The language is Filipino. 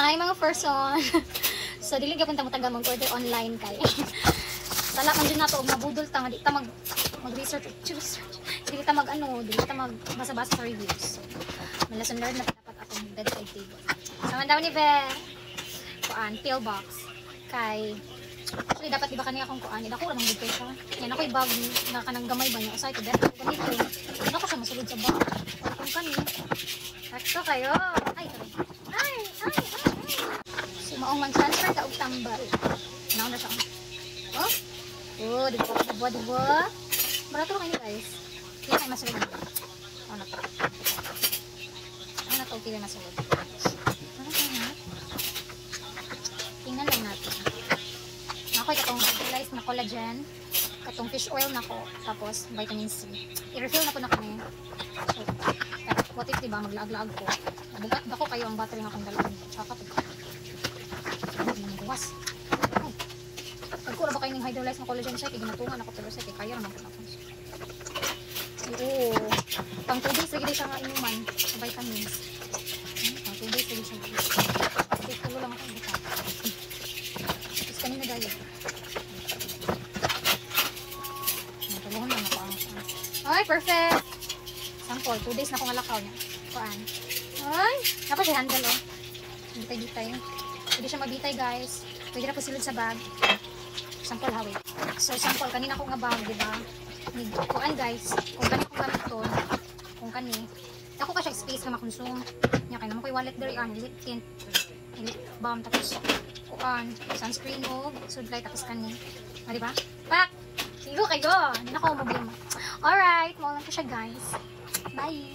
Hi mga person. So dili gyud punta mo taga mag-order online kay. Sala man jud nato og mabudol ta nga di ta mag-research, dili ta dili ta magbasa-basa sa reviews. May lesson learned na dapat akong bedside table. Sama daw ni Ver. Kuan, pill box. Kay actually dapat iba kaniya akong kuan, dako ra man gid siya. Yan ako'y bag na kanang gamay ba niya. Usay ko dito gamiton. Ano ko siya masulod sa bag. Kung kani. Sakto kayo. Ay, sorry. Ay. So maong man transfer ta og tambal. Naon na siya. Oh. Oh, diba? Barato kayo guys. Kaya kayo masulod. Ano na to? Ano na to? Kaya masulod. Ano kayo na? Tingnan lang natin. Ako'y katong fertilized na collagen. Katong fish oil na ko. Tapos vitamin C. I-refill na po na kami. So, what if diba maglaag-laag ko. Bugat ako kayo ang battery nga akong dalawin. Tsaka ito. Hindi buwas. Nagkura ba kayo ng hydrolyzed na collagen siya? Ginatunan ako pero siya. Kaya naman ko na ako. Oo. Pang 2 days lagi siya nga inuman. Sa vitamins. Pang 2 days lagi siya. Okay, tulo lang ako. Tapos kanina dahil. Natuluhan lang ako. Ay, perfect! Sample. 2 days na akong alakaw niya. Kuan. Ay! Dapat siya handle oh. Bitay-bitay. Pwede siya magbitay guys. Pwede na po silod sa bag. Sample hawi. So sample kanina ko nga bag, di ba? Kuan guys, kung kani ko gamit to, kung kani, ako ka siya space na makonsum. Nya kay naman ko wallet diri ang lip tint, lip balm tapos kuan, sunscreen og sudlay tapos kani. Di ba? Pak. Sigo kayo. Hindi na ko problema. Alright, mo lang ko siya guys. Bye.